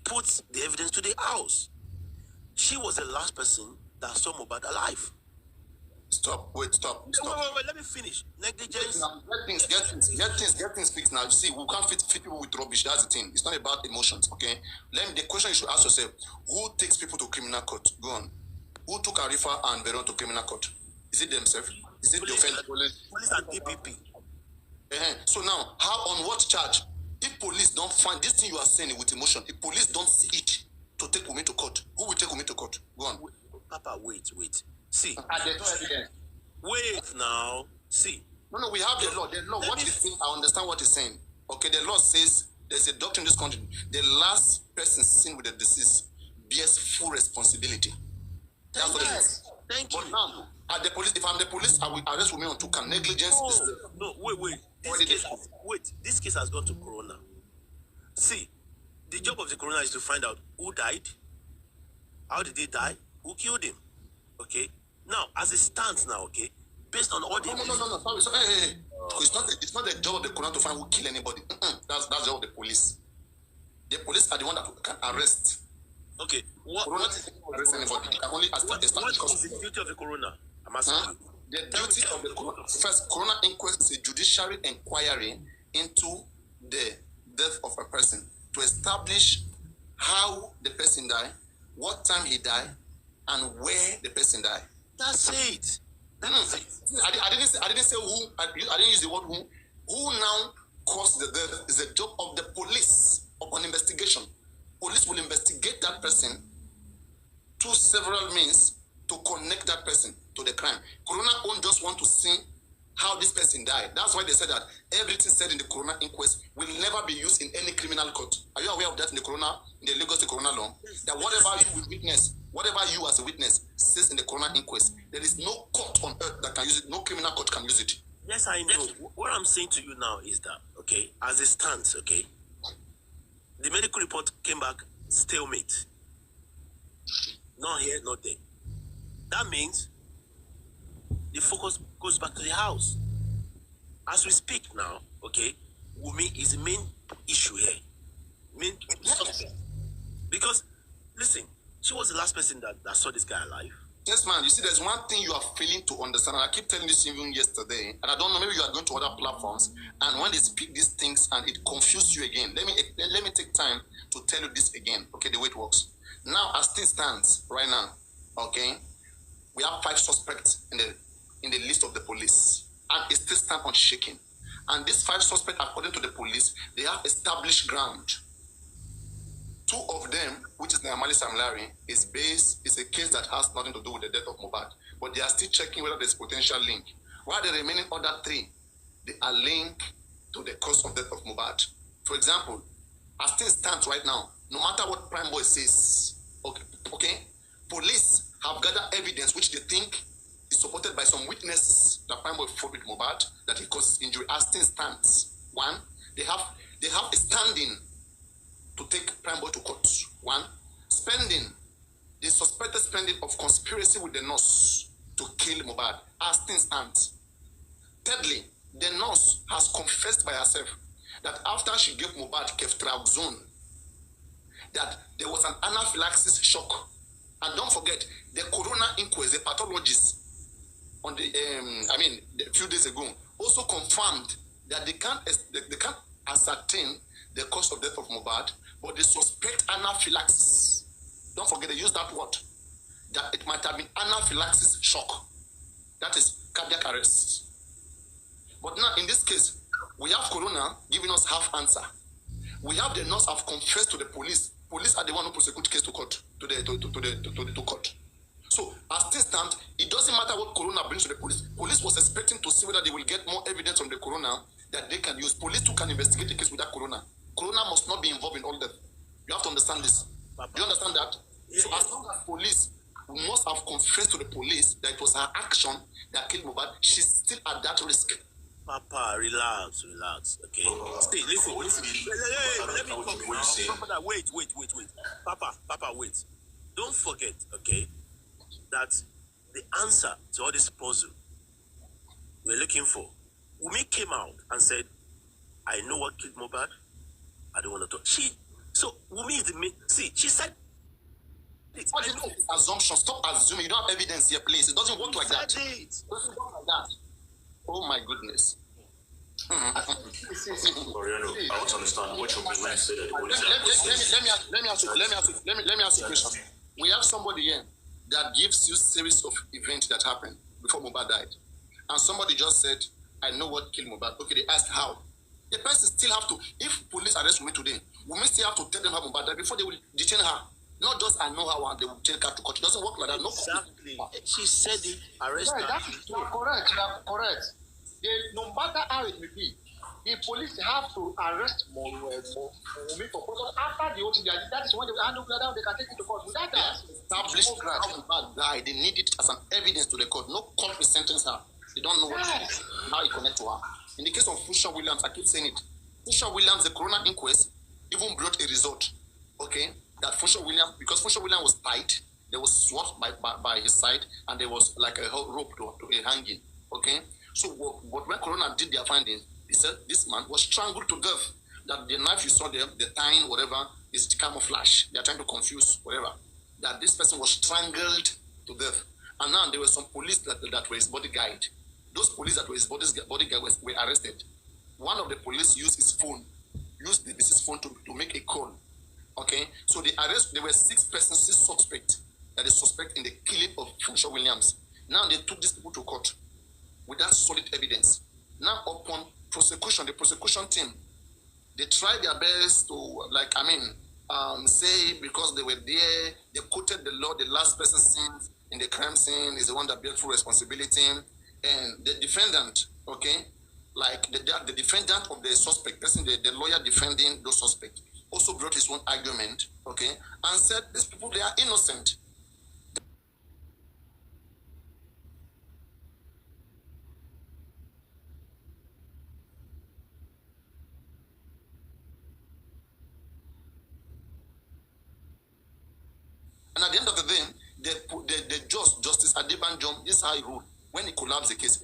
puts the evidence to the house. She was the last person that saw Mohbad alive. Stop. Wait, let me finish. Negligence. Get things fixed now. You see, we can't fit people with rubbish. That's the thing. It's not about emotions, okay? The question you should ask yourself, who takes people to criminal court? Go on. Who took Arifa and Veron to criminal court? Is it themselves? Is it the offender? Police and DPP. So now, on what charge? If police don't find this thing you are saying with emotion, if police don't see it to take Wunmi to court, who will take Wunmi to court? Go on. Papa, wait. See. And there's no evidence. Wait now. See. No, we have the law. The law, what is saying, I understand what he's saying. Okay, the law says there's a doctrine in this country. The last person seen with the disease bears full responsibility. That's what it is. Thank you. But now, if I'm the police, I will arrest Wunmi on 2 counts. Negligence. No, wait. This case has gone to Coroner. See, the job of the Coroner is to find out who died, how did he die, who killed him. Okay? Now, as it stands now, okay, based on all the... No. Sorry. Hey. It's not the job of the Coroner to find who killed anybody. That's the job of the police. The police are the one that can arrest. Okay. What Arrest anybody. They can only what establish is the duty of the coroner? I'm asking you. The duty of the coroner. First, coroner inquest is a judicial inquiry into the death of a person to establish how the person died, what time he died, and where the person died. That's it. I didn't say who. I didn't use the word who. Who now caused the death is the job of the police upon investigation. Police will investigate that person through several means to connect that person to the crime. Coroner won't just want to see how this person died. That's why they said that everything said in the coroner inquest will never be used in any criminal court. Are you aware of that in the coroner, in the Lagos coroner law? That whatever you will witness, whatever you as a witness says in the coroner inquest, there is no court on earth that can use it. No criminal court can use it. Yes, I know. What I'm saying to you now is that, okay, as it stands, okay, the medical report came back stalemate. Not here, not there. That means the focus goes back to the house. As we speak now, okay, Wunmi is the main issue here. Main suspect. Because, listen, she was the last person that saw this guy alive. Yes, man. You see, there's one thing you are failing to understand, and I keep telling this even yesterday, and I don't know, maybe you are going to other platforms, and when they speak these things and it confuses you again, let me take time to tell you this again, okay, the way it works. Now, as things stands right now, okay, we have 5 suspects in the list of the police, and it still stands unshaken. And these 5 suspects, according to the police, they have established ground. 2 of them, which is Naamali Sam Larry, is a case that has nothing to do with the death of Mohbad. But they are still checking whether there's potential link. While the remaining other 3, they are linked to the cause of death of Mohbad. For example, as things stand right now, no matter what Prime Boy says, okay, police have gathered evidence which they think is supported by some witnesses that Prime Boy fought with Mohbad, that he causes injury. As things stands, 1, they have a standing to take Prime Boy to court. 1, the suspected spending of conspiracy with the nurse to kill Mohbad. As things stands. Thirdly, the nurse has confessed by herself that after she gave Mohbad Trøùble, that there was an anaphylaxis shock. And don't forget, the coroner inquest, the pathologist on a few days ago, also confirmed that they can't ascertain the cause of death of Mohbad, but they suspect anaphylaxis. Don't forget, they use that word, that it might have been anaphylaxis shock. That is cardiac arrest. But now, in this case, we have coroner giving us half answer. We have the nurse have confessed to the police. Police are the one who prosecute case to court, to court. So, as this stand, it doesn't matter what coroner brings to the police. Police was expecting to see whether they will get more evidence from the coroner that they can use. Police too can investigate the case without coroner. Coroner must not be involved in all that. You have to understand this. Do you understand that? Yeah. So as long as police must have confessed to the police that it was her action that killed Mohbad, she's still at that risk. Papa, relax. Okay. Stay, listen. Let me talk. Wait. Papa, wait. Don't forget, okay, that the answer to all this puzzle we're looking for, Wunmi came out and said, I know what killed Mohbad. I don't want to talk. So Wunmi is the main. See, she said it. Assumption. Stop assuming. You don't have evidence here, please. It doesn't work like that. It doesn't work like that. Oh my goodness. I want to understand what you mean when you say that. Let me ask you a question. We have somebody here that gives you series of events that happened before Mohbad died, and somebody just said, "I know what killed Mohbad." Okay, they asked how. The person still have to. If police arrest Wunmi today, Wunmi still have to tell them how Mohbad died before they will detain her. Not just I know how and they will take her to court. It doesn't work like that. No. Exactly. She said it. Arrest her. That's correct. No matter how it may be, the police have to arrest Wunmi for purpose after the OT. That is when they will hand over down. They can take it to court. Without that, established how Mohbad died. They need it as an evidence to the court. No court will sentence her. They don't know how it connects to her. In the case of Fusha Williams, I keep saying it. Fusha Williams, the coroner inquest, even brought a result. Okay, that Fusha Williams, because Fusha Williams was tied, there was SWAT by his side, and there was like a rope to a hanging. Okay, so but when coroner did their findings, he said this man was strangled to death. That the knife you saw there, the tying, whatever, is camouflage. They are trying to confuse whatever. That this person was strangled to death. And now there were some police that were his bodyguard. Those police that were his bodyguard were arrested. One of the police used his phone, used the business phone to make a call. Okay, so there were 6 suspects that is suspect in the killing of Funshaw Williams. Now they took these people to court without solid evidence. Now upon prosecution, the prosecution team, they tried their best to, say because they were there, they quoted the law, the last person seen in the crime scene is the one that bears full responsibility. And the defendant, okay, like the defendant of the suspect, the lawyer defending those suspects, also brought his own argument, okay, and said these people, they are innocent. And at the end of the day, the Justice Adebanjom, this is how he ruled when he collapsed the case.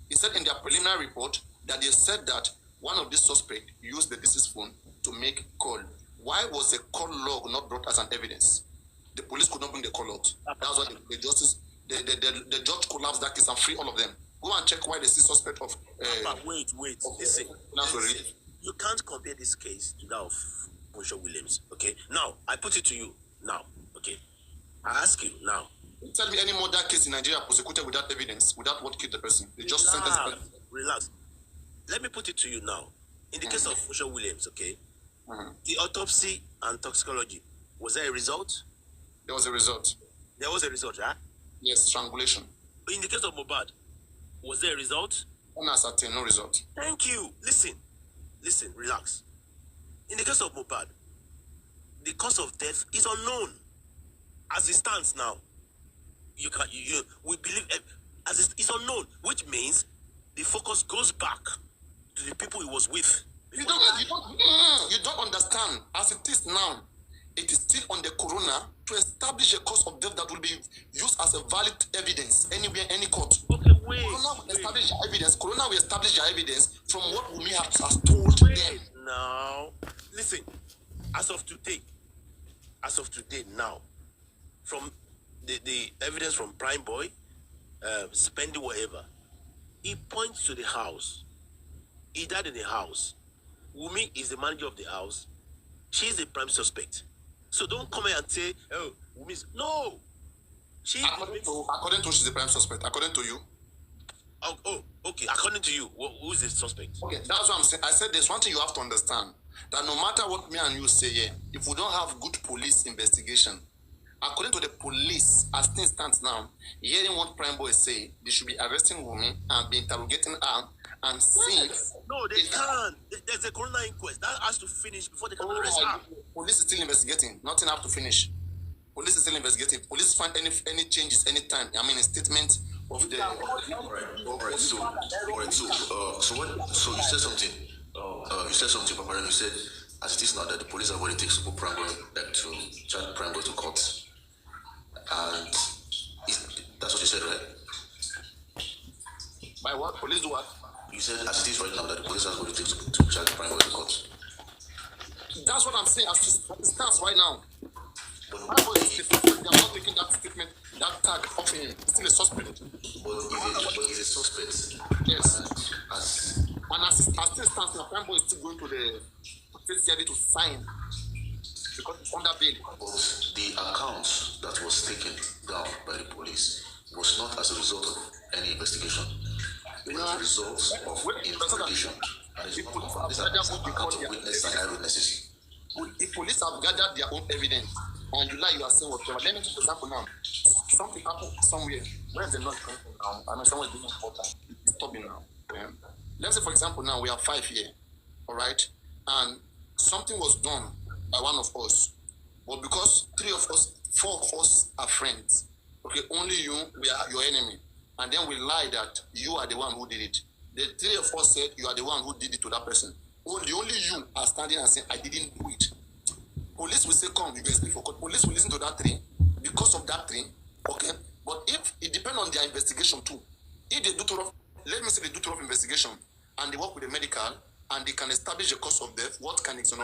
He said in their preliminary report that they said that one of these suspects used the deceased phone to make call. Why was the call log not brought as an evidence? The police could not bring the call logs. That's why the judge collapsed that case and free all of them. Go and check why the suspect of. Wait. Listen. You can't compare this case to that of Funshaw Williams. Okay. Now I put it to you. Now, okay. I ask you now. Tell me any murder case in Nigeria prosecuted without evidence, without what killed the person. They just sentenced the person. Relax. Let me put it to you now. In the case of Funshaw Williams, okay, the autopsy and toxicology, was there a result? There was a result. There was a result, huh? Yes, strangulation. In the case of Mohbad, was there a result? Unascertained, no result. Thank you. Listen, relax. In the case of Mohbad, the cause of death is unknown. As it stands now, we believe as it's unknown, which means the focus goes back to the people he was with. You don't understand. As it is now, it is still on the coroner to establish a cause of death that will be used as a valid evidence anywhere, any court. Okay, wait. Coroner will establish the evidence. Coroner will establish the evidence from what Wunmi has told them. Now, listen. As of today now, from the evidence from Prime Boy, spending whatever, he points to the house. He died in the house. Wunmi is the manager of the house. She is the prime suspect. So don't come here and say, oh, Wunmi's. No! According to she's the prime suspect. According to you. Oh, okay. According to you, who is the suspect? Okay, that's what I'm saying. I said there's one thing you have to understand. That no matter what me and you say here, if we don't have good police investigation, according to the police, as things stand now, hearing what Prime Boy say, they should be arresting Wunmi and be interrogating her and seeing. No, they can't. There's a coroner inquest that has to finish before they can arrest her. Police is still investigating. Nothing have to finish. Police is still investigating. Police find any changes anytime. I mean, a statement of the. Alright. So you said something. You said something, Papa. You said, as it is now, that the police have what it takes to put Prime Boy to charge Prime Boy to court. And that's what you said, right? By what? Police do what? You said, as it is right now, that the police have what it takes to charge Prime Boy to court. That's what I'm saying. As it stands right now. Prime Boy is the suspect. They are not taking that statement, that tag off him. He's still a suspect. But he's a suspect. Yes. And as it stands now, Prime Boy is still going to the CID to sign because it's under bail. But the account that was taken down by the police was not as a result of any investigation. It was a result of interrogation. And it's not confirmed. These are accounts of witnesses and eyewitnesses. The police have gathered their own evidence, and you are saying whatever. Let me take an example now. Something happened somewhere. Where is the noise coming from now? I mean, someone is doing important. It's stopping now. Let's say, for example, now we are 5 here, all right? And something was done by one of us. But because 4 of us are friends, okay, only you, we are your enemy. And then we lie that you are the one who did it. The 3 of us said you are the one who did it to that person. Only you are standing and saying, I didn't do it. Police will say, come, you guys speak for court. Police will listen to that 3 because of that 3, okay? But if it depends on their investigation too. If they do thorough, let me say they do thorough investigation and they work with the medical and they can establish the cause of death, what can exonerate